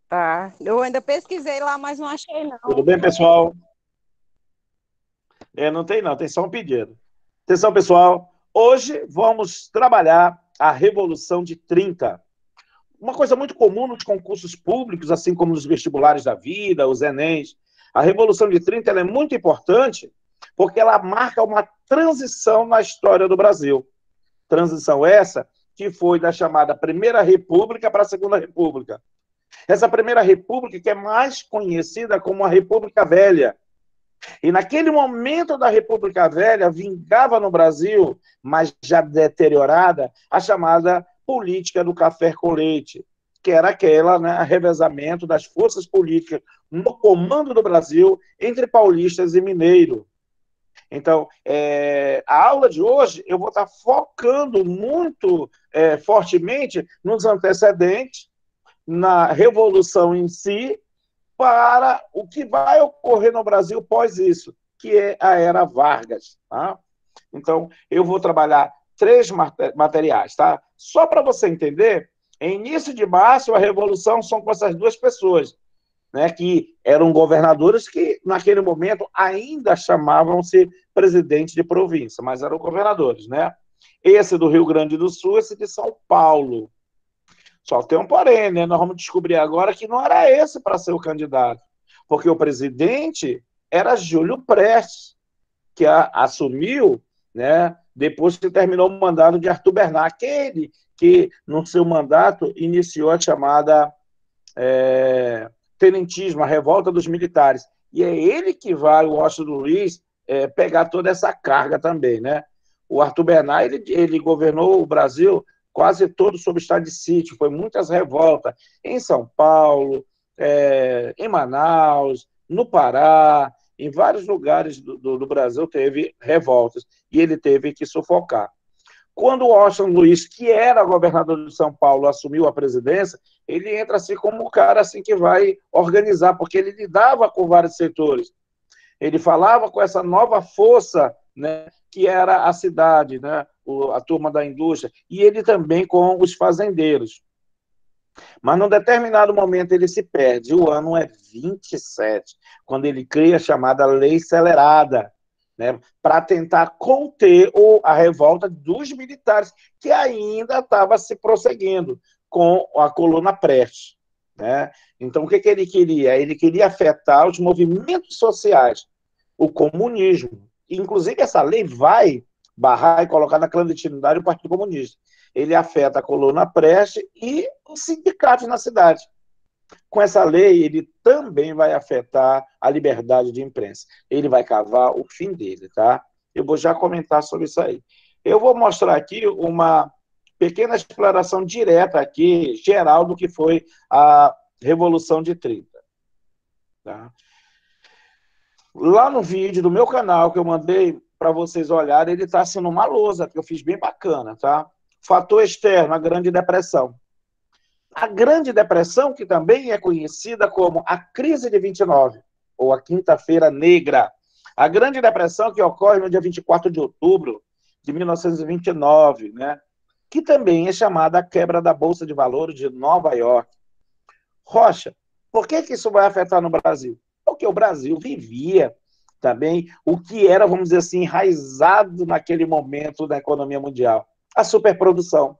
Tá. Eu ainda pesquisei lá, mas não achei, Tudo não. bem, pessoal? Não tem não, tem só um pedido. Atenção, pessoal. Hoje vamos trabalhar a Revolução de 30. Uma coisa muito comum nos concursos públicos, assim como nos vestibulares da vida, os Enems. A Revolução de 30 ela é muito importante porque ela marca uma transição na história do Brasil. Transição essa que foi da chamada Primeira República para a Segunda República. Essa Primeira República que é mais conhecida como a República Velha. E naquele momento da República Velha, vingava no Brasil, mas já deteriorada, a chamada política do café com leite, que era aquela, né, revezamento das forças políticas no comando do Brasil entre paulistas e mineiros. Então, a aula de hoje eu vou estar focando muito fortemente nos antecedentes, na Revolução em si, para o que vai ocorrer no Brasil pós isso, que é a Era Vargas. Tá? Então, eu vou trabalhar três materiais. Tá? Só para você entender, em início de março, a Revolução são com essas duas pessoas, né, que eram governadores que, naquele momento, ainda chamavam-se presidente de província, mas eram governadores. Né? Esse do Rio Grande do Sul, esse de São Paulo. Só tem um porém, né? Nós vamos descobrir agora que não era esse para ser o candidato, porque o presidente era Júlio Prestes, que assumiu, né, depois que terminou o mandato de Arthur Bernard, aquele que, no seu mandato, iniciou a chamada tenentismo, a revolta dos militares. E é ele que vai, o Washington Luiz, pegar toda essa carga também, né? O Arthur Bernard, ele governou o Brasil quase todo sob estado de sítio, foi muitas revoltas em São Paulo, em Manaus, no Pará, em vários lugares do Brasil teve revoltas, e ele teve que sufocar. Quando o Washington Luiz, que era governador de São Paulo, assumiu a presidência, ele entra assim como o cara assim que vai organizar, porque ele lidava com vários setores. Ele falava com essa nova força, né, que era a cidade, né, a turma da indústria, e ele também com os fazendeiros. Mas num determinado momento ele se perde. O ano é 27, quando ele cria a chamada Lei Acelerada, né, para tentar conter a revolta dos militares, que ainda estava se prosseguindo com a coluna Prestes. Né? Então, o que, que ele queria? Ele queria afetar os movimentos sociais, o comunismo. Inclusive, essa lei vai barrar e colocar na clandestinidade o Partido Comunista. Ele afeta a coluna Prestes e os sindicatos na cidade. Com essa lei, ele também vai afetar a liberdade de imprensa. Ele vai cavar o fim dele, tá? Eu vou já comentar sobre isso aí. Eu vou mostrar aqui uma pequena exploração direta aqui, geral, do que foi a Revolução de 30. Tá? Lá no vídeo do meu canal que eu mandei para vocês olharem, ele está sendo uma lousa, que eu fiz bem bacana, tá? Fator externo, a Grande Depressão. A Grande Depressão, que também é conhecida como a Crise de 29, ou a Quinta-feira Negra. A Grande Depressão que ocorre no dia 24 de outubro de 1929, né? Que também é chamada a quebra da Bolsa de Valores de Nova York. Rocha, por que isso vai afetar no Brasil? Porque o Brasil vivia também o que era, vamos dizer assim, enraizado naquele momento da economia mundial, a superprodução.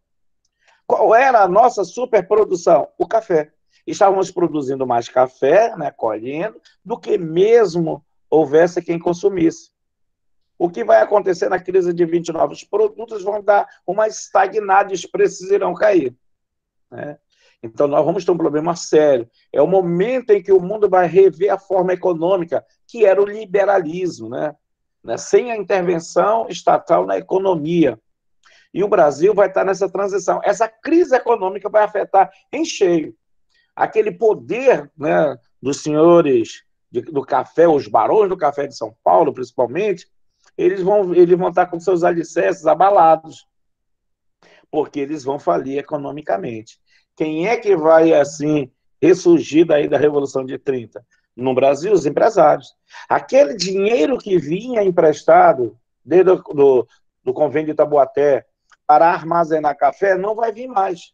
Qual era a nossa superprodução? O café. Estávamos produzindo mais café, né, colhendo, do que mesmo houvesse quem consumisse. O que vai acontecer na crise de 29? Os produtos vão dar uma estagnada e os preços irão cair. Né? Então, nós vamos ter um problema sério. É o momento em que o mundo vai rever a forma econômica, que era o liberalismo, né? Sem a intervenção estatal na economia. E o Brasil vai estar nessa transição. Essa crise econômica vai afetar em cheio. Aquele poder, né, dos senhores do café, os barões do café de São Paulo, principalmente, eles vão estar com seus alicerces abalados, porque eles vão falir economicamente. Quem é que vai, assim, ressurgir daí da Revolução de 30? No Brasil, os empresários. Aquele dinheiro que vinha emprestado desde do convênio de Itaboaté para armazenar café não vai vir mais.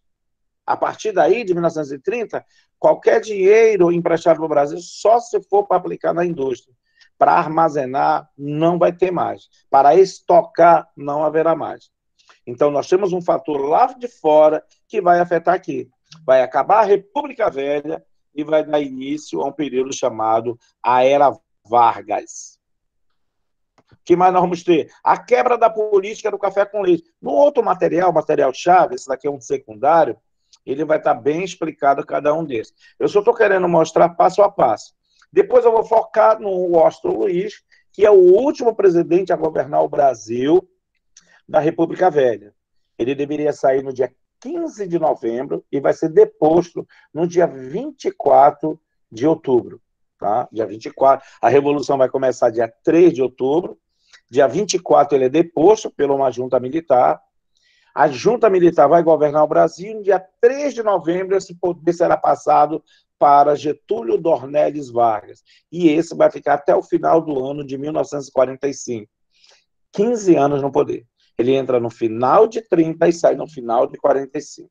A partir daí, de 1930, qualquer dinheiro emprestado para o Brasil só se for para aplicar na indústria. Para armazenar, não vai ter mais. Para estocar, não haverá mais. Então, nós temos um fator lá de fora que vai afetar aqui. Vai acabar a República Velha e vai dar início a um período chamado a Era Vargas. O que mais nós vamos ter? A quebra da política do café com leite. No outro material-chave, esse daqui é um secundário, ele vai estar bem explicado cada um desses. Eu só estou querendo mostrar passo a passo. Depois eu vou focar no Washington Luiz, que é o último presidente a governar o Brasil da República Velha. Ele deveria sair no dia 15 de novembro e vai ser deposto no dia 24 de outubro. Tá? Dia 24. A Revolução vai começar dia 3 de outubro. Dia 24 ele é deposto por uma junta militar. A junta militar vai governar o Brasil. No dia 3 de novembro esse poder será passado para Getúlio Dornelles Vargas. E esse vai ficar até o final do ano de 1945. 15 anos no poder. Ele entra no final de 30 e sai no final de 45.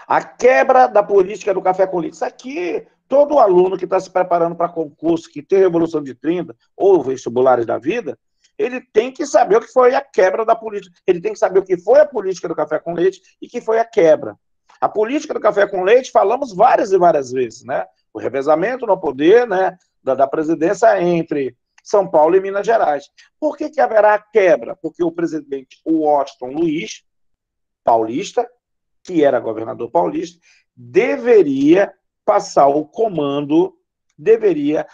A quebra da política do café com leite. Isso aqui, todo aluno que está se preparando para concurso, que tem Revolução de 30, ou vestibulares da vida, ele tem que saber o que foi a quebra da política. Ele tem que saber o que foi a política do café com leite e que foi a quebra. A política do café com leite, falamos várias e várias vezes, né? O revezamento no poder, né, da presidência entre São Paulo e Minas Gerais. Por que haverá quebra? Porque o presidente Washington Luiz, paulista, que era governador paulista, deveria passar o comando, deveria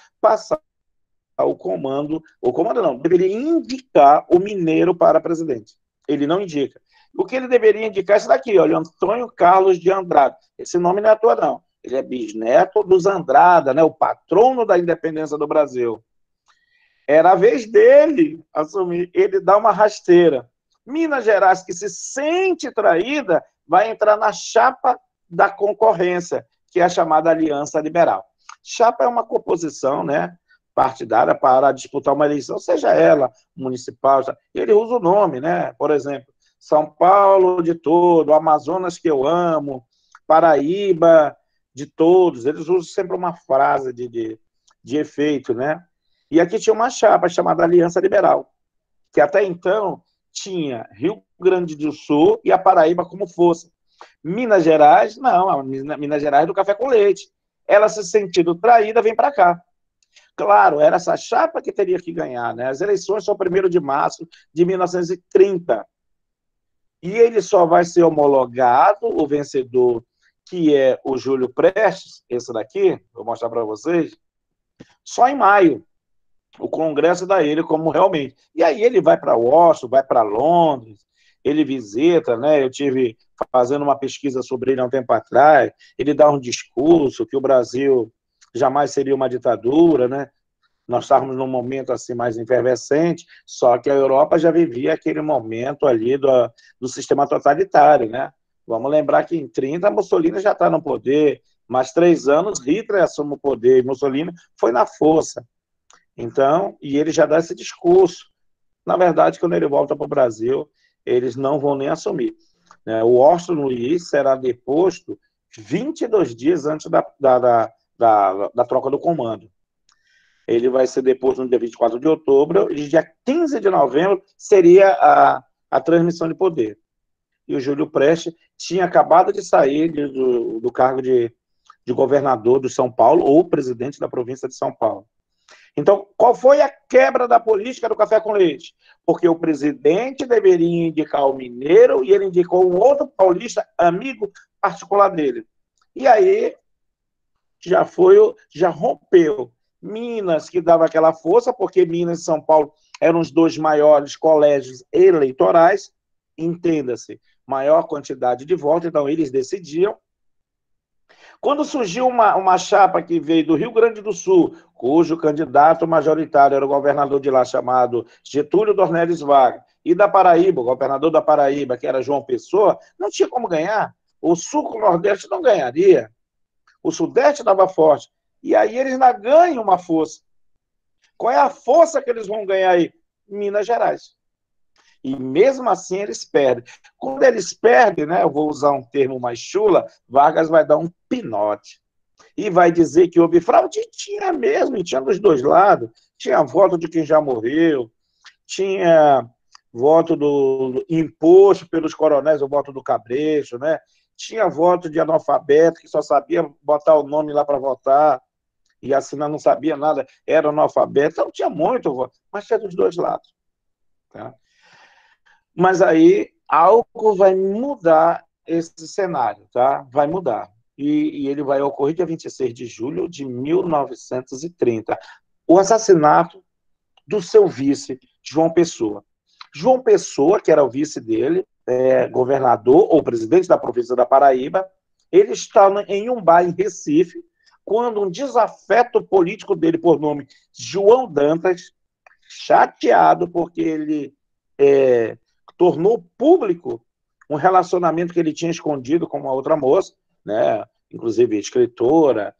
indicar o mineiro para presidente. Ele não indica. O que ele deveria indicar é isso daqui, olha, Antônio Carlos de Andrade. Esse nome não é à toa, não. Ele é bisneto dos Andrada, né, o patrono da independência do Brasil. Era a vez dele assumir. Ele dá uma rasteira. Minas Gerais, que se sente traída, vai entrar na chapa da concorrência, que é a chamada Aliança Liberal. Chapa é uma composição, né, partidária para disputar uma eleição, seja ela municipal. Ele usa o nome, né? Por exemplo, São Paulo de todo, Amazonas que eu amo, Paraíba de todos. Eles usam sempre uma frase de efeito, né? E aqui tinha uma chapa chamada Aliança Liberal, que até então tinha Rio Grande do Sul e a Paraíba como força. Minas Gerais, não, a Minas Gerais é do café com leite. Ela se sentindo traída, vem para cá. Claro, era essa chapa que teria que ganhar, né? As eleições são 1º de março de 1930. E ele só vai ser homologado, o vencedor, que é o Júlio Prestes, esse daqui, vou mostrar para vocês, só em maio. O Congresso dá ele como realmente. E aí ele vai para Washington, vai para Londres, ele visita, né? Eu tive fazendo uma pesquisa sobre ele há um tempo atrás, ele dá um discurso que o Brasil jamais seria uma ditadura, né? Nós estávamos num momento assim mais efervescente, só que a Europa já vivia aquele momento ali do sistema totalitário, né? Vamos lembrar que em 30 Mussolini já está no poder, mais 3 anos Hitler assume o poder, Mussolini foi na força. Então, e ele já dá esse discurso. Na verdade, quando ele volta para o Brasil, eles não vão nem assumir. O Washington Luiz será deposto 22 dias antes da troca do comando. Ele vai ser deposto no dia 24 de outubro, e dia 15 de novembro seria a transmissão de poder. E o Júlio Prestes tinha acabado de sair do cargo de governador do São Paulo, ou presidente da província de São Paulo. Então, qual foi a quebra da política do café com leite? Porque o presidente deveria indicar o mineiro e ele indicou um outro paulista, amigo particular dele. E aí, já rompeu. Minas, que dava aquela força, porque Minas e São Paulo eram os 2 maiores colégios eleitorais, entenda-se, maior quantidade de votos, então eles decidiam. Quando surgiu uma chapa que veio do Rio Grande do Sul, cujo candidato majoritário era o governador de lá, chamado Getúlio Dornelles Vargas, e da Paraíba, o governador da Paraíba, que era João Pessoa, não tinha como ganhar. O Sul com o Nordeste não ganharia. O Sudeste dava forte. E aí eles ainda ganham uma força. Qual é a força que eles vão ganhar aí? Minas Gerais. E mesmo assim eles perdem. Quando eles perdem, né, eu vou usar um termo mais chula, Vargas vai dar um pinote. E vai dizer que houve fraude, e tinha mesmo, e tinha dos dois lados. Tinha voto de quem já morreu, tinha voto do imposto pelos coronéis, o voto do Cabresto, né? Tinha voto de analfabeto que só sabia botar o nome lá para votar e assinar, não sabia nada, era analfabeto. Então tinha muito voto, mas tinha dos dois lados. Tá? Mas aí algo vai mudar esse cenário, tá? Vai mudar. E ele vai ocorrer dia 26 de julho de 1930. O assassinato do seu vice, João Pessoa. João Pessoa, que era o vice dele, governador ou presidente da província da Paraíba, ele está em um bar em Recife, quando um desafeto político dele, por nome João Dantas, chateado porque ele tornou público um relacionamento que ele tinha escondido com uma outra moça, né, inclusive escritora,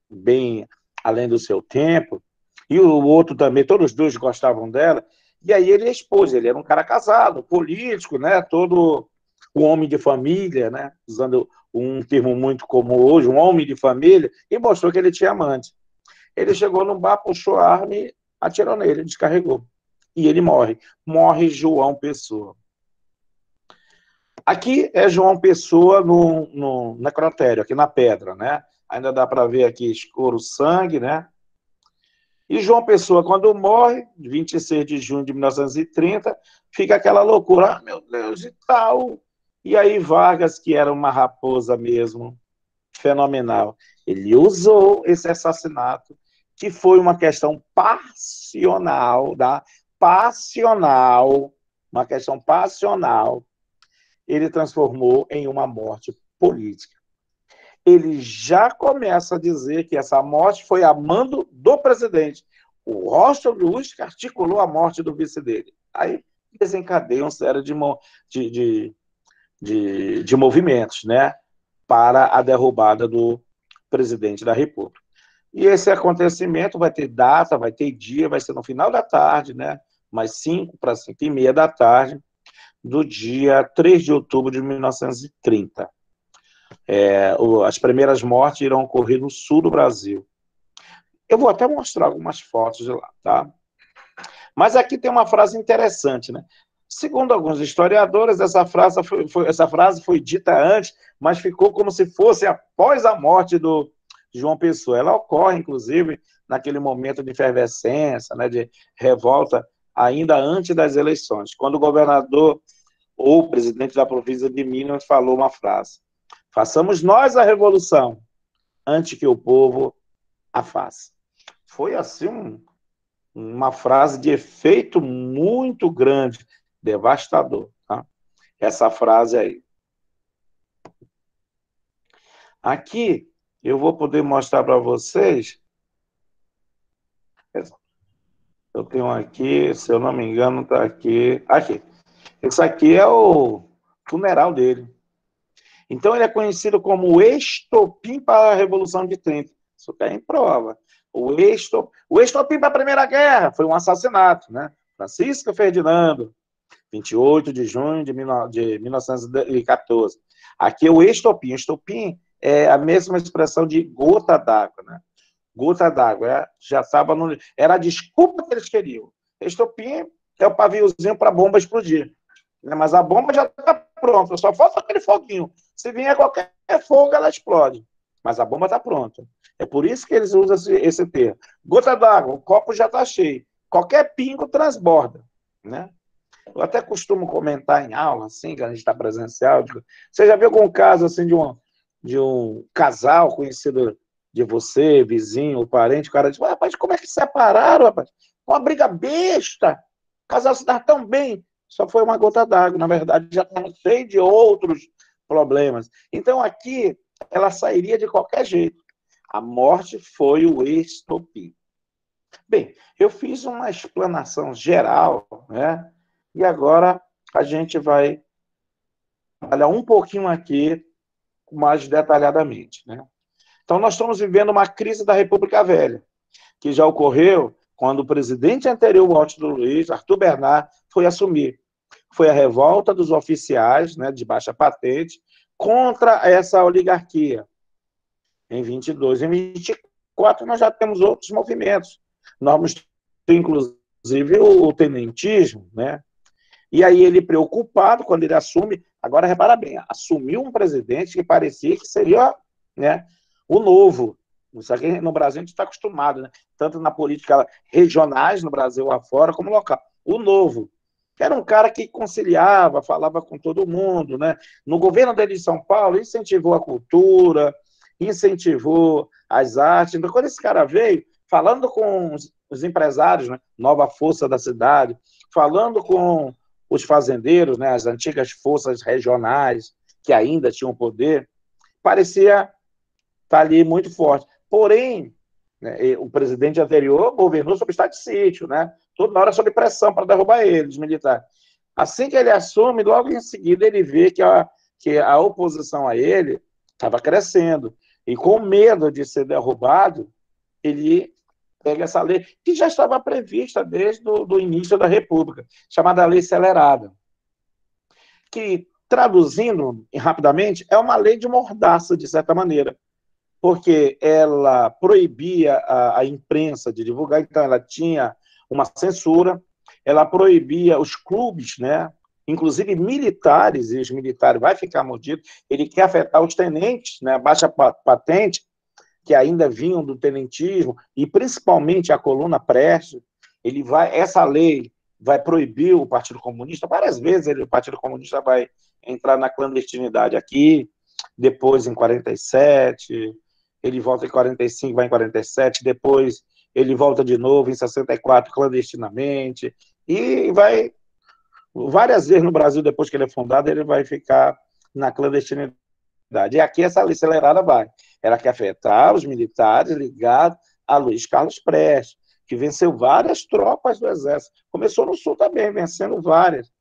bem além do seu tempo, e o outro também, todos os dois gostavam dela, e aí ele expôs, ele era um cara casado, político, né, todo um homem de família, né, usando um termo muito comum hoje, um homem de família, e mostrou que ele tinha amante. Ele chegou no bar, puxou a arma e atirou nele, descarregou. E ele morre. Morre João Pessoa. Aqui é João Pessoa no necrotério, aqui na pedra, né? Ainda dá para ver aqui escuro sangue, né? E João Pessoa, quando morre, 26 de junho de 1930, fica aquela loucura, ah, meu Deus, e tal. E aí Vargas, que era uma raposa mesmo, fenomenal, ele usou esse assassinato, que foi uma questão passional, tá? Passional, uma questão passional, ele transformou em uma morte política. Ele já começa a dizer que essa morte foi a mando do presidente. O Rocha Luz que articulou a morte do vice dele. Aí desencadeia uma série de movimentos, né, para a derrubada do presidente da República. E esse acontecimento vai ter data, vai ter dia, vai ser no final da tarde, né, mais 5 para 5h30 da tarde, do dia 3 de outubro de 1930. As primeiras mortes irão ocorrer no sul do Brasil. Eu vou até mostrar algumas fotos de lá, tá? Mas aqui tem uma frase interessante, né? Segundo alguns historiadores, essa frase foi dita antes, mas ficou como se fosse após a morte do João Pessoa. Ela ocorre, inclusive, naquele momento de efervescência, né, de revolta, ainda antes das eleições, quando o governador ou presidente da província de Minas falou uma frase: façamos nós a revolução, antes que o povo a faça. Foi assim uma frase de efeito muito grande, devastador. Tá? Essa frase aí. Aqui, eu vou poder mostrar para vocês. Eu tenho aqui, se eu não me engano, está aqui. Aqui. Esse aqui é o funeral dele. Então, ele é conhecido como o estopim para a Revolução de 30. Isso está em prova. O estopim para a Primeira Guerra foi um assassinato, né? Francisco Ferdinando, 28 de junho de 1914. Aqui é o estopim. Estopim é a mesma expressão de gota d'água, né? Gota d'água. Já estava no... Era a desculpa que eles queriam. Estopim é o paviozinho para a bomba explodir. Né? Mas a bomba já está pronta, só falta aquele foguinho. Se vier qualquer fogo, ela explode. Mas a bomba está pronta. É por isso que eles usam esse termo. Gota d'água, o copo já está cheio. Qualquer pingo transborda. Né? Eu até costumo comentar em aula, assim, que a gente está presencial. Você já viu algum caso assim, de um casal conhecido de você, vizinho, parente, o cara diz, rapaz, como é que separaram, rapaz? Uma briga besta. O casal se dá tão bem. Só foi uma gota d'água, na verdade, já estava cheio de outros problemas. Então, aqui, ela sairia de qualquer jeito. A morte foi o estopim. Bem, eu fiz uma explanação geral, né? E agora a gente vai trabalhar um pouquinho aqui mais detalhadamente, né? Então, nós estamos vivendo uma crise da República Velha, que já ocorreu quando o presidente anterior ao Washington Luiz, Arthur Bernard, foi assumir. foi a revolta dos oficiais, né, de baixa patente, contra essa oligarquia, em 22. Em 24, nós já temos outros movimentos. Nós vamos ter, inclusive, o tenentismo, né? E aí ele preocupado, quando ele assume, agora repara bem, assumiu um presidente que parecia que seria, né, o novo. Isso aqui no Brasil a gente está acostumado, né? Tanto na política regionais, no Brasil afora, como local. O novo. Era um cara que conciliava, falava com todo mundo, né? No governo dele de São Paulo, incentivou a cultura, incentivou as artes. Então, quando esse cara veio, falando com os empresários, né? Nova força da cidade, falando com os fazendeiros, né? As antigas forças regionais, que ainda tinham poder, parecia estar ali muito forte. Porém, né, o presidente anterior governou sob estado de sítio, né? Toda hora sob pressão para derrubar ele, os militares. Assim que ele assume, logo em seguida ele vê que a oposição a ele estava crescendo. E com medo de ser derrubado, ele pega essa lei, que já estava prevista desde o início da República, chamada Lei Acelerada, que, traduzindo rapidamente, é uma lei de mordaça, de certa maneira, porque ela proibia a imprensa de divulgar, então ela tinha uma censura, ela proibia os clubes, né, inclusive militares, e os militares vai ficar mordido, ele quer afetar os tenentes, né, baixa patente, que ainda vinham do tenentismo, e principalmente a coluna Prestes, essa lei vai proibir o Partido Comunista, várias vezes o Partido Comunista vai entrar na clandestinidade aqui, depois em 47, ele volta em 45, vai em 47, depois ele volta de novo em 64, clandestinamente, e vai, várias vezes no Brasil, depois que ele é fundado, ele vai ficar na clandestinidade. E aqui essa lei acelerada vai. Ela quer afetar os militares ligados a Luiz Carlos Prestes, que venceu várias tropas do Exército. Começou no Sul também, vencendo várias.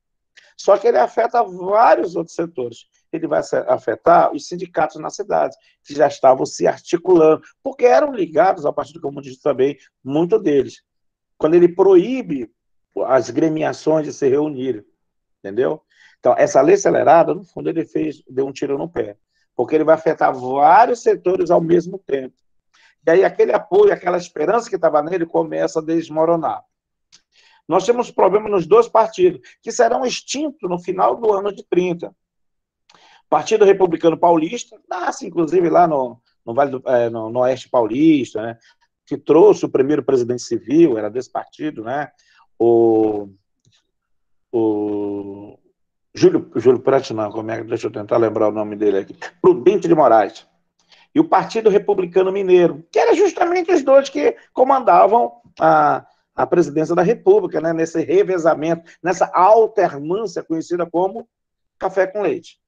Só que ele afeta vários outros setores. Ele vai afetar os sindicatos na cidade, que já estavam se articulando, porque eram ligados ao Partido Comunista também, muitos deles. Quando ele proíbe as gremiações de se reunirem, entendeu? Então, essa lei acelerada, no fundo, deu um tiro no pé, porque ele vai afetar vários setores ao mesmo tempo. E aí aquele apoio, aquela esperança que estava nele começa a desmoronar. Nós temos problema nos dois partidos, que serão extintos no final do ano de 30. Partido Republicano Paulista, nasce inclusive lá no Vale no Oeste Paulista, né, que trouxe o primeiro presidente civil, era desse partido, né, o Júlio Prestes, não, deixa eu tentar lembrar o nome dele aqui, Prudente de Moraes, e o Partido Republicano Mineiro, que era justamente os dois que comandavam a presidência da República, né, nesse revezamento, nessa alternância conhecida como café com leite.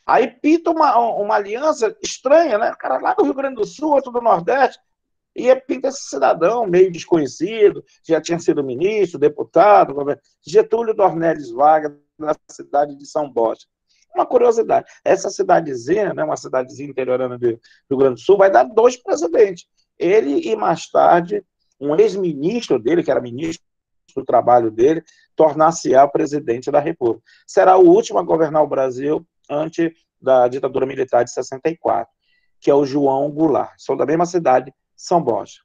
Aí pinta uma aliança estranha, né? O cara lá do Rio Grande do Sul, outro do Nordeste, e pinta esse cidadão meio desconhecido, já tinha sido ministro, deputado, Getúlio Dornelles Vargas, na cidade de São Borja. Uma curiosidade, essa cidadezinha, né, uma cidadezinha interiorana do Rio Grande do Sul, vai dar dois presidentes. Ele e, mais tarde, um ex-ministro dele, que era ministro do trabalho dele, tornar-se-á presidente da República. Será o último a governar o Brasil antes da ditadura militar de 64, que é o João Goulart. São da mesma cidade, São Borja.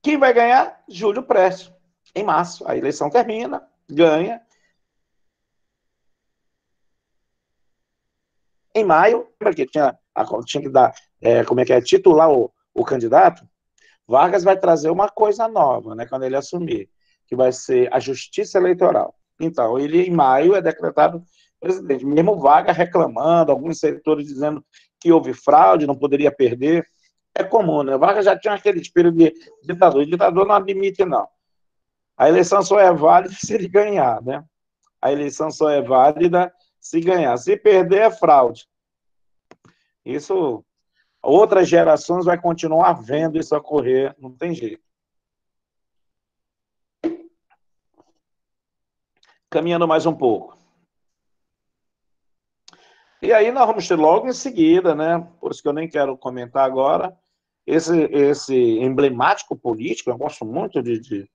Quem vai ganhar? Júlio Prestes, em março. A eleição termina, ganha. Em maio, lembra que tinha que dar, titular o candidato? Vargas vai trazer uma coisa nova, né, quando ele assumir, que vai ser a justiça eleitoral. Então, ele em maio é decretado presidente. Mesmo Vargas reclamando, alguns setores dizendo que houve fraude, não poderia perder. É comum, né? Vargas já tinha aquele espírito de ditador. O ditador não admite, não. A eleição só é válida se ele ganhar, né? A eleição só é válida se ganhar. Se perder, é fraude. Isso, outras gerações vai continuar vendo isso ocorrer, não tem jeito. Caminhando mais um pouco. E aí nós vamos ter logo em seguida, né, por isso que eu nem quero comentar agora, esse emblemático político, eu gosto muito de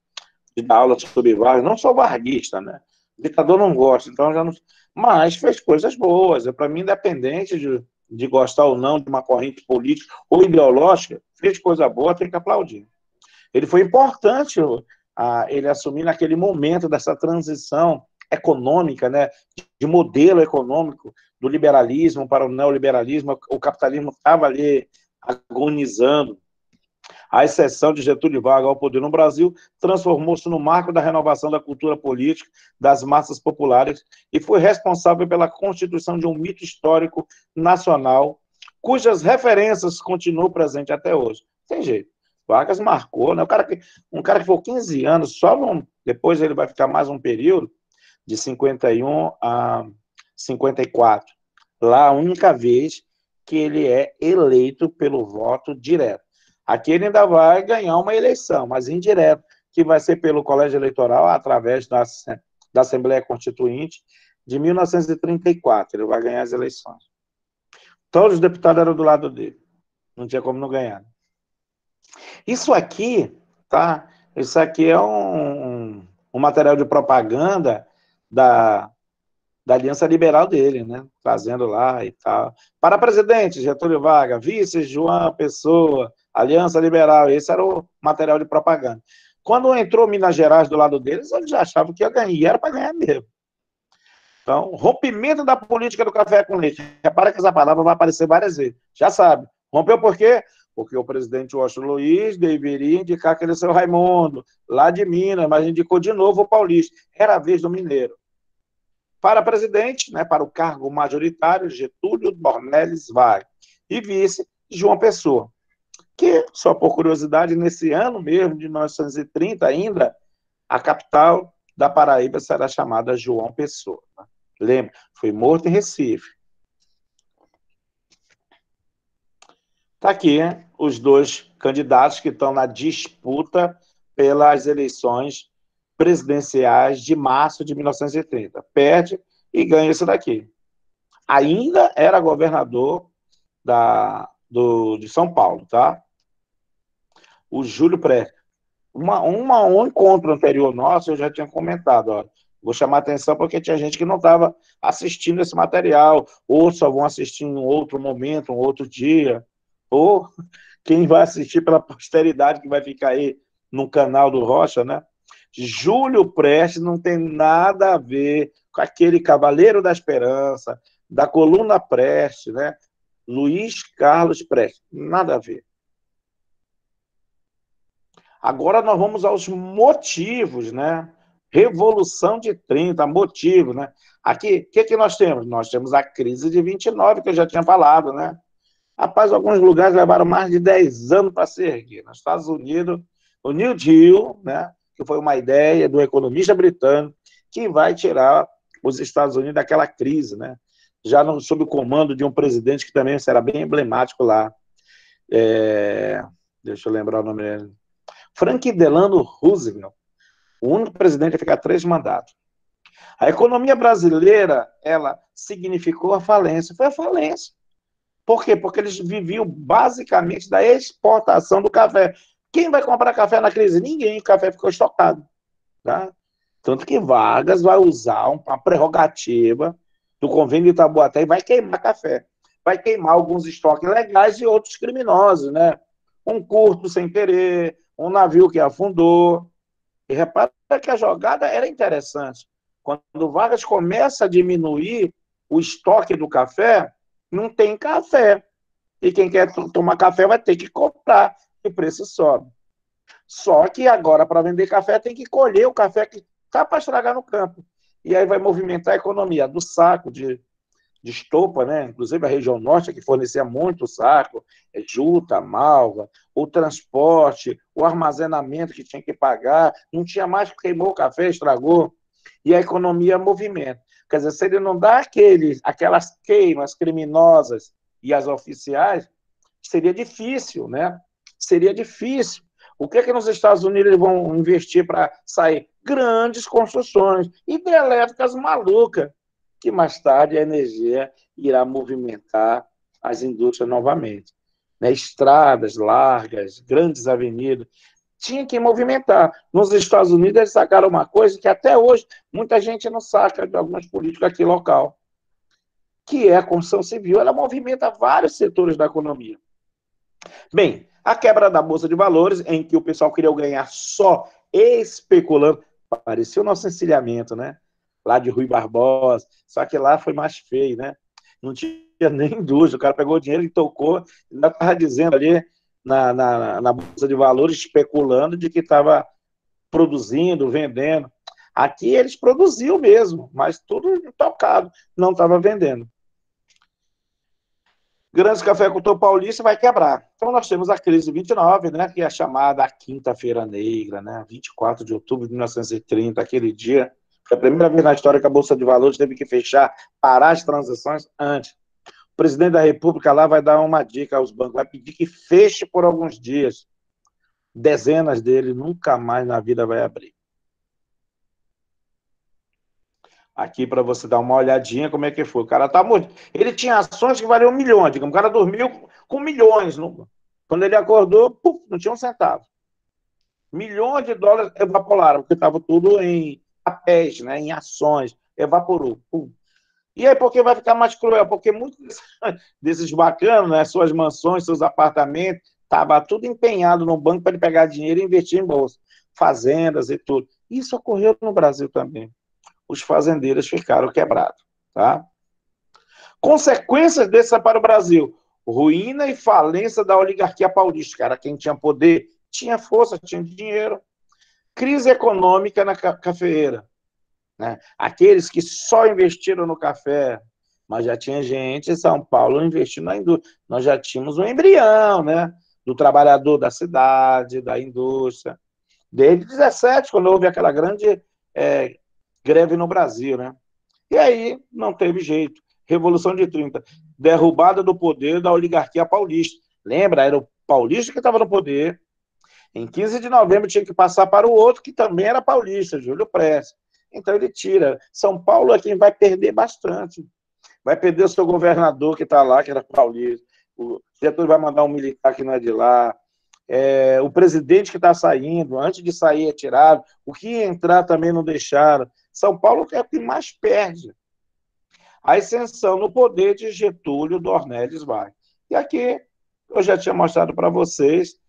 dar aula sobre Vargas, não sou varguista, né, Ditador não gosta, então já não. Mas fez coisas boas. Para mim, independente de gostar ou não de uma corrente política ou ideológica, fez coisa boa, tem que aplaudir. Ele foi importante ele assumir naquele momento dessa transição econômica, né, de modelo econômico do liberalismo para o neoliberalismo. O capitalismo estava ali agonizando. A exceção de Getúlio Vargas ao poder no Brasil, transformou-se no marco da renovação da cultura política das massas populares e foi responsável pela constituição de um mito histórico nacional, cujas referências continuam presentes até hoje. Tem jeito. Vargas marcou, né? Um cara que ficou 15 anos, depois ele vai ficar mais um período, de 51 a 54. Lá, a única vez que ele é eleito pelo voto direto. Aqui ele ainda vai ganhar uma eleição, mas indireta, que vai ser pelo colégio eleitoral, através da Assembleia Constituinte, de 1934. Ele vai ganhar as eleições. Todos os deputados eram do lado dele. Não tinha como não ganhar. Isso aqui, tá? Isso aqui é um material de propaganda da Aliança Liberal dele, né? Fazendo lá e tal. Para presidente, Getúlio Vargas, vice, João Pessoa, Aliança Liberal. Esse era o material de propaganda. Quando entrou Minas Gerais do lado deles, eles já achavam que ia ganhar, e era para ganhar mesmo. Então, rompimento da política do café com leite. Repara que essa palavra vai aparecer várias vezes. Já sabe. Rompeu por quê? Porque o presidente Washington Luiz deveria indicar aquele seu Raimundo, lá de Minas, mas indicou de novo o paulista. Era a vez do mineiro. Para presidente, né, para o cargo majoritário, Getúlio Dornelles Vargas. E vice, João Pessoa. Que, só por curiosidade, nesse ano mesmo, de 1930 ainda, a capital da Paraíba será chamada João Pessoa. Né? Lembra, foi morto em Recife. Está aqui, hein, os dois candidatos que estão na disputa pelas eleições presidenciais de março de 1930. Perde e ganha isso daqui. Ainda era governador de São Paulo, tá? O Júlio Prestes. Um encontro anterior nosso, eu já tinha comentado, ó, vou chamar a atenção porque tinha gente que não estava assistindo esse material, ou só vão assistir em outro momento, um outro dia, ou quem vai assistir pela posteridade que vai ficar aí no canal do Rocha, né? Júlio Prestes não tem nada a ver com aquele Cavaleiro da Esperança, da coluna Prestes, né? Luiz Carlos Prestes, nada a ver. Agora nós vamos aos motivos, né? Revolução de 30, motivo, né? Aqui, o que nós temos? Nós temos a crise de 29, que eu já tinha falado, né? Rapaz, alguns lugares levaram mais de 10 anos para se erguer. Nos Estados Unidos, o New Deal, né? Que foi uma ideia do economista britânico, que vai tirar os Estados Unidos daquela crise, né? Já sob o comando de um presidente que também será bem emblemático lá. Deixa eu lembrar o nome dele. Franklin Delano Roosevelt, o único presidente a ficar 3 mandatos. A economia brasileira, ela significou a falência. Foi a falência. Por quê? Porque eles viviam basicamente da exportação do café. Quem vai comprar café na crise? Ninguém. O café ficou estocado. Tá? Tanto que Vargas vai usar uma prerrogativa do convênio de Itaboaté e vai queimar café. Vai queimar alguns estoques legais e outros criminosos, né? Um curto sem querer, um navio que afundou. E repara que a jogada era interessante. Quando o Vargas começa a diminuir o estoque do café, não tem café. E quem quer tomar café vai ter que comprar, e o preço sobe. Só que agora, para vender café, tem que colher o café que está para estragar no campo. E aí vai movimentar a economia do saco de estopa, né? Inclusive a região norte, que fornecia muito saco, juta, malva, o transporte, o armazenamento que tinha que pagar, não tinha mais, queimou o café, estragou, e a economia movimenta. Quer dizer, se ele não dá aquelas queimas criminosas e as oficiais, seria difícil, né? Seria difícil. O que é que nos Estados Unidos eles vão investir para sair? Grandes construções, hidrelétricas malucas, que mais tarde a energia irá movimentar as indústrias novamente. Né? Estradas largas, grandes avenidas. tinha que movimentar. Nos Estados Unidos, eles sacaram uma coisa que até hoje muita gente não saca de alguns políticos aqui local, que é a construção civil. Ela movimenta vários setores da economia. Bem, a quebra da Bolsa de Valores, em que o pessoal queria ganhar só especulando, parecia o nosso encilhamento, né? Lá de Rui Barbosa, só que lá foi mais feio, né? Não tinha nem indústria, o cara pegou o dinheiro e tocou, ainda estava dizendo ali na Bolsa de Valores, especulando de que estava produzindo, vendendo. Aqui eles produziam mesmo, mas tudo tocado, não estava vendendo. Grande Cafeicultor Paulista vai quebrar. Então, nós temos a crise de 29, né, que é a chamada Quinta-feira Negra, né, 24 de outubro de 1930, aquele dia. Foi a primeira vez na história que a Bolsa de Valores teve que fechar, parar as transações antes. O presidente da República lá vai dar uma dica aos bancos, vai pedir que feche por alguns dias. Dezenas dele nunca mais na vida vai abrir. Aqui para você dar uma olhadinha como é que foi. O cara tá muito. Ele tinha ações que valiam milhões, digamos. O cara dormiu com milhões. Quando ele acordou, puf, não tinha um centavo. Milhões de dólares evaporaram, porque estava tudo em papéis, né, em ações. Evaporou. Pum. E aí, por que vai ficar mais cruel? Porque muitos desses bacanos, né, suas mansões, seus apartamentos, estava tudo empenhado no banco para ele pegar dinheiro e investir em bolsa. Fazendas e tudo. Isso ocorreu no Brasil também. Os fazendeiros ficaram quebrados. Tá? Consequências dessa para o Brasil: ruína e falência da oligarquia paulista. Cara, quem tinha poder, tinha força, tinha dinheiro. Crise econômica na cafeeira. Né? Aqueles que só investiram no café, mas já tinha gente em São Paulo investindo na indústria. Nós já tínhamos um embrião, né? Do trabalhador da cidade, da indústria. Desde 17, quando houve aquela grande greve no Brasil, né? E aí não teve jeito. Revolução de 30, derrubada do poder da oligarquia paulista. Lembra? Era o paulista que estava no poder. Em 15 de novembro tinha que passar para o outro, que também era paulista, Júlio Prestes. Então ele tira. São Paulo é quem vai perder bastante. Vai perder o seu governador que está lá, que era paulista. O Getúlio vai mandar um militar que não é de lá. O presidente que está saindo, antes de sair é tirado. O que ia entrar também não deixaram. São Paulo é o que mais perde. A ascensão no poder de Getúlio Dornelles Vargas. E aqui eu já tinha mostrado para vocês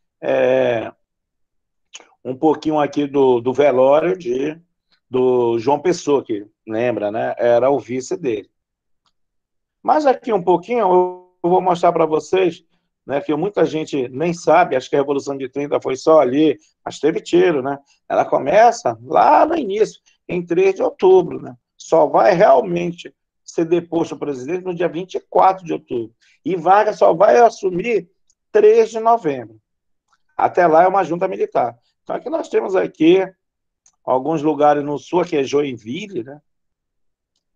um pouquinho aqui do velório do João Pessoa, que lembra, né? Era o vice dele. Mas aqui um pouquinho eu vou mostrar para vocês, né, que muita gente nem sabe, acho que a Revolução de 30 foi só ali, mas teve tiro, né? Ela começa lá no início, em 3 de outubro, né? Só vai realmente ser deposto o presidente no dia 24 de outubro. E Vargas só vai assumir 3 de novembro. Até lá é uma junta militar. Então aqui nós temos aqui alguns lugares no sul, aqui é Joinville, né?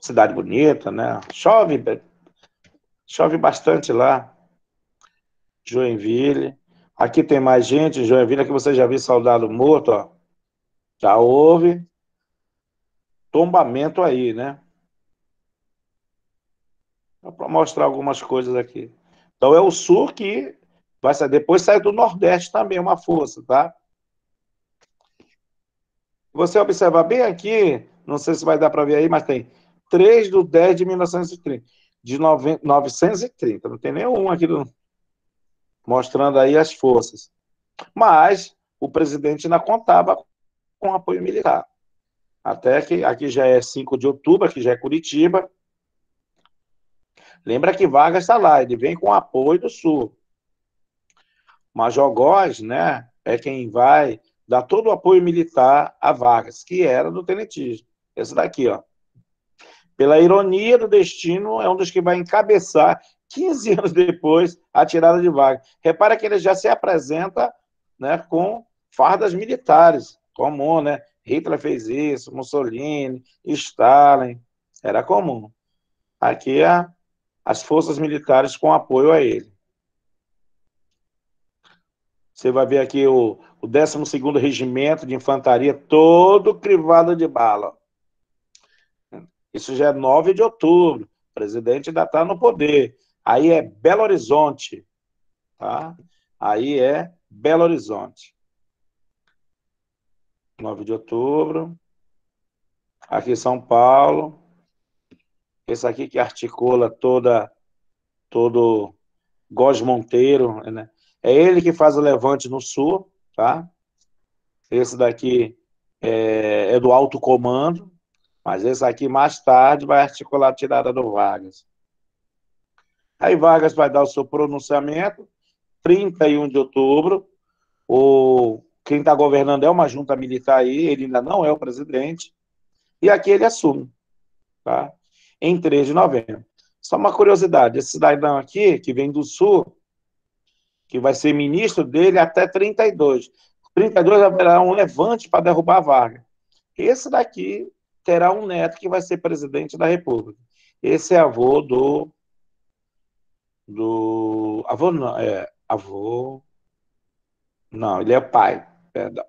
Cidade bonita, né? Chove bastante lá. Joinville. Aqui tem mais gente, Joinville, aqui você já viu soldado morto, ó. Já houve tombamento aí, né? Para mostrar algumas coisas aqui. Então é o sul que vai sair. Depois sai do Nordeste também, uma força, tá? Você observar bem aqui, não sei se vai dar para ver aí, mas tem 3 de 10 de 1930. De 930, não tem nenhum aqui mostrando aí as forças. Mas o presidente ainda contava com apoio militar. Até que aqui já é 5 de outubro, aqui já é Curitiba. Lembra que Vargas está lá, ele vem com apoio do Sul. Major Góes, né, é quem vai dar todo o apoio militar a Vargas, que era do tenentismo. Esse daqui, ó. Pela ironia do destino, é um dos que vai encabeçar, 15 anos depois, a tirada de Vargas. Repara que ele já se apresenta, né, com fardas militares, comum, né? Hitler fez isso, Mussolini, Stalin, era comum. Aqui as forças militares com apoio a ele. Você vai ver aqui o 12º Regimento de Infantaria, todo crivado de bala. Isso já é 9 de outubro, o presidente ainda está no poder. Aí é Belo Horizonte, tá? Aí é Belo Horizonte. 9 de outubro. Aqui São Paulo. Esse aqui que articula todo Góes Monteiro, né? É ele que faz o levante no sul, tá? Esse daqui é do alto comando, mas esse aqui mais tarde vai articular a tirada do Vargas. Aí Vargas vai dar o seu pronunciamento, 31 de outubro. Quem está governando é uma junta militar aí, ele ainda não é o presidente, e aqui ele assume, tá? Em 3 de novembro. Só uma curiosidade, esse cidadão aqui, que vem do Sul, que vai ser ministro dele até 32. 32 haverá um levante para derrubar a Vargas. Esse daqui terá um neto que vai ser presidente da República. Esse é avô avô não, avô, não, ele é pai, perdão.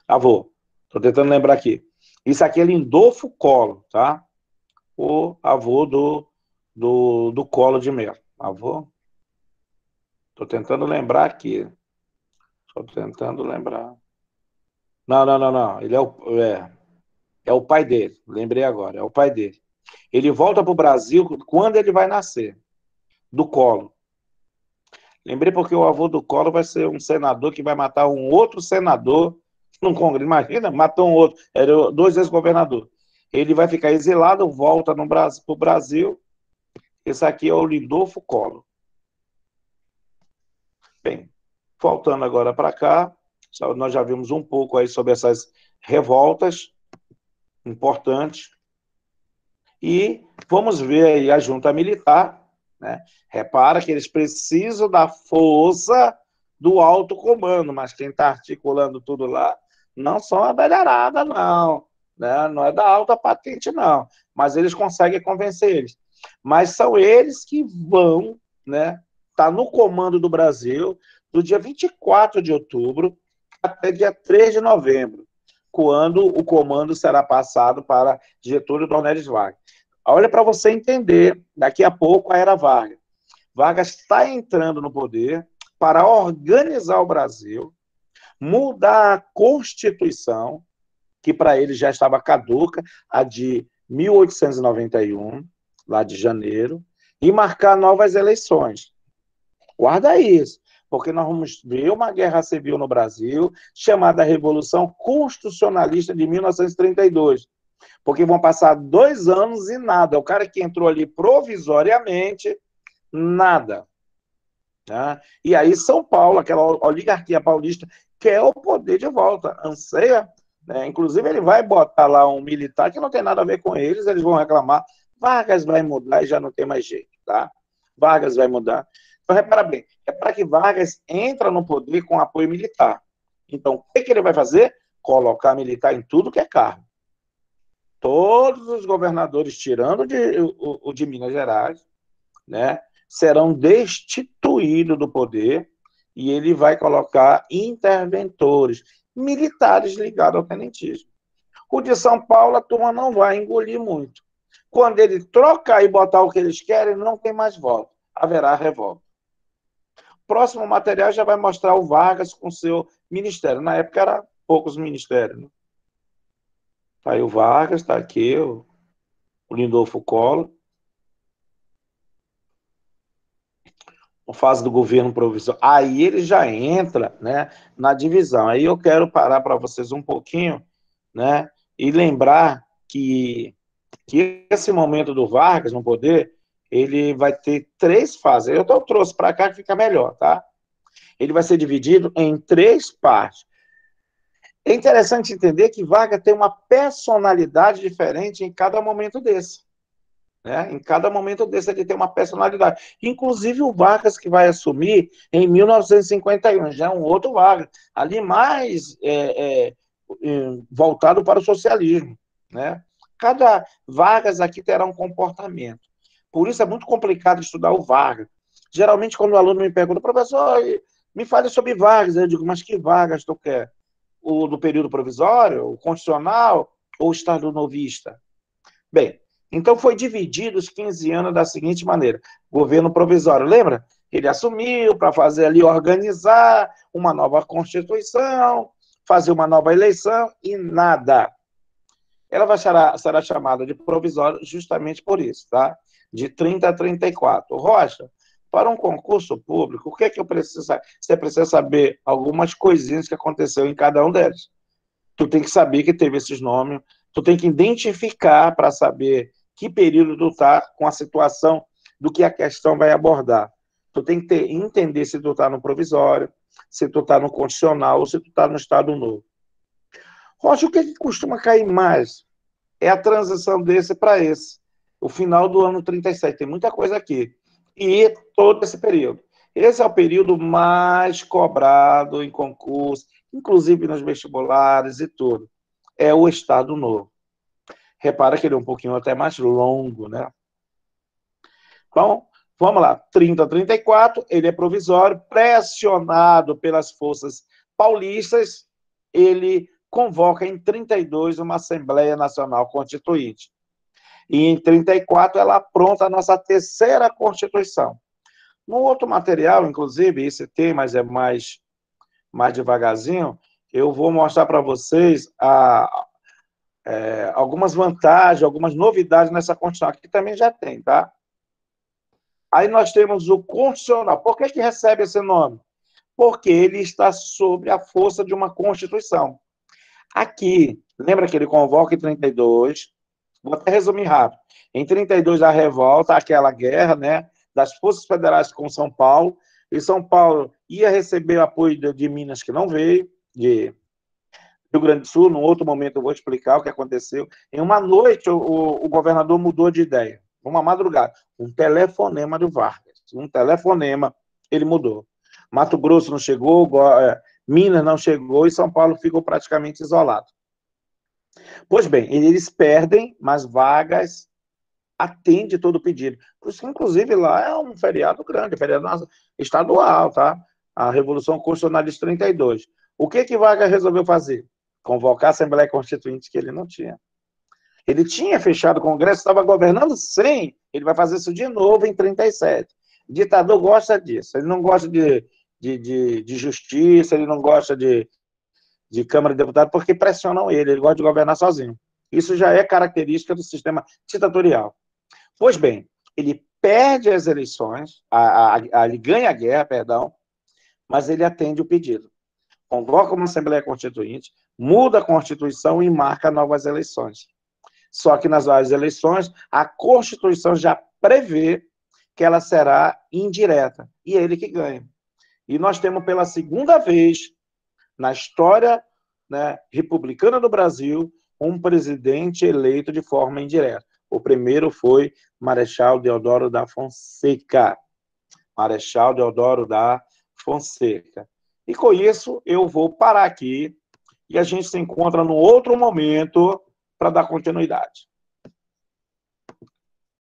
Avô, estou tentando lembrar aqui. Isso aqui é Lindolfo Collor, tá? O avô do Collor de Mello. Avô? Estou tentando lembrar aqui. Estou tentando lembrar. Não, não, não, não. Ele é o pai dele. Lembrei agora, é o pai dele. Ele volta para o Brasil quando ele vai nascer, do Collor. Lembrei porque o avô do Collor vai ser um senador que vai matar um outro senador no Congresso. Imagina, matou um outro. Eram dois ex-governadores. Ele vai ficar exilado, volta para o Brasil. Esse aqui é o Lindolfo Collor. Bem, voltando agora para cá, nós já vimos um pouco aí sobre essas revoltas importantes. E vamos ver aí a junta militar, né? Repara que eles precisam da força do alto comando, mas quem está articulando tudo lá não são a velharada, não. Né? Não é da alta patente, não. Mas eles conseguem convencer eles. Mas são eles que vão, né? Tá no comando do Brasil do dia 24 de outubro até dia 3 de novembro, quando o comando será passado para Getúlio Dornelles Vargas. Olha para você entender, daqui a pouco a era Vargas. Vargas está entrando no poder para organizar o Brasil, mudar a Constituição, que para ele já estava caduca, a de 1891, lá de janeiro, e marcar novas eleições. Guarda isso, porque nós vamos ver uma guerra civil no Brasil, chamada Revolução Constitucionalista de 1932. Porque vão passar 2 anos e nada. O cara que entrou ali provisoriamente, nada. Né? E aí São Paulo, aquela oligarquia paulista, quer o poder de volta, anseia. Né? Inclusive ele vai botar lá um militar que não tem nada a ver com eles, eles vão reclamar. Vargas vai mudar e já não tem mais jeito. Tá? Vargas vai mudar. Então, repara bem, é para que Vargas entra no poder com apoio militar. Então, o que ele vai fazer? Colocar militar em tudo que é cargo. Todos os governadores, tirando o de Minas Gerais, né, serão destituídos do poder e ele vai colocar interventores, militares ligados ao tenentismo. O de São Paulo, a turma não vai engolir muito. Quando ele trocar e botar o que eles querem, não tem mais volta. Haverá revolta. O próximo material já vai mostrar o Vargas com seu ministério. Na época, eram poucos ministérios, né? Tá aí o Vargas, está aqui o Lindolfo Collor. A fase do governo provisório. Aí ele já entra, né, na divisão. Aí eu quero parar para vocês um pouquinho, né, e lembrar que esse momento do Vargas no poder, ele vai ter 3 fases. Eu trouxe para cá que fica melhor, tá? Ele vai ser dividido em 3 partes. É interessante entender que Vargas tem uma personalidade diferente em cada momento desse. Né? Em cada momento desse ele tem uma personalidade. Inclusive o Vargas que vai assumir em 1951, já é um outro Vargas, ali mais voltado para o socialismo. Né? Cada Vargas aqui terá um comportamento. Por isso é muito complicado estudar o Vargas. Geralmente quando o aluno me pergunta, professor, me fale sobre Vargas, eu digo, mas que Vargas tu quer? O do período provisório, o constitucional ou o estado novista? Bem, então foi dividido os 15 anos da seguinte maneira: governo provisório, lembra? Ele assumiu para fazer ali, organizar uma nova Constituição, fazer uma nova eleição e nada. Ela será chamada de provisória justamente por isso, tá? De 30 a 34. Rocha, para um concurso público, o que é que eu preciso saber? Você precisa saber algumas coisinhas que aconteceu em cada um deles. Tu tem que saber que teve esses nomes, tu tem que identificar para saber que período tu está com a situação do que a questão vai abordar. Tu tem que entender se tu está no provisório, se tu está no condicional ou se tu está no estado novo. Rocha, o que, é que costuma cair mais? É a transição desse para esse. O final do ano 37. Tem muita coisa aqui. E todo esse período. Esse é o período mais cobrado em concurso, inclusive nos vestibulares e tudo. É o Estado Novo. Repara que ele é um pouquinho até mais longo, né? Então, vamos lá. 30 a 34, ele é provisório, pressionado pelas forças paulistas, ele convoca em 32 uma Assembleia Nacional Constituinte. E em 34 ela apronta a nossa terceira Constituição. No outro material, inclusive, esse tem, mas é mais devagarzinho, eu vou mostrar para vocês algumas vantagens, algumas novidades nessa Constituição, que também já tem, tá? Aí nós temos o Constitucional. Por que recebe esse nome? Porque ele está sob a força de uma Constituição. Aqui, lembra que ele convoca em 32, vou até resumir rápido. Em 32, a revolta, aquela guerra, né, das forças federais com São Paulo, e São Paulo ia receber o apoio de Minas, que não veio, de Rio Grande do Sul. Num outro momento eu vou explicar o que aconteceu. Em uma noite, o governador mudou de ideia. Uma madrugada. Um telefonema do Vargas. Um telefonema, ele mudou. Mato Grosso não chegou, Minas não chegou e São Paulo ficou praticamente isolado. Pois bem, eles perdem, mas Vargas atende todo o pedido. Por isso que, inclusive, lá é um feriado grande, feriado estadual, tá? A Revolução Constitucionalista 32. O que Vargas resolveu fazer? Convocar a Assembleia Constituinte, que ele não tinha. Ele tinha fechado o Congresso, estava governando sem, ele vai fazer isso de novo em 37. O ditador gosta disso, ele não gosta de justiça, ele não gosta de Câmara de Deputados, porque pressionam ele gosta de governar sozinho. Isso já é característica do sistema ditatorial. Pois bem, ele perde as eleições, ele ganha a guerra, perdão, mas ele atende o pedido. Convoca uma Assembleia Constituinte, muda a Constituição e marca novas eleições. Só que nas várias eleições, a Constituição já prevê que ela será indireta, e é ele que ganha. E nós temos pela segunda vez na história, né, republicana do Brasil, um presidente eleito de forma indireta. O primeiro foi Marechal Deodoro da Fonseca. Marechal Deodoro da Fonseca. E com isso, eu vou parar aqui e a gente se encontra num outro momento para dar continuidade.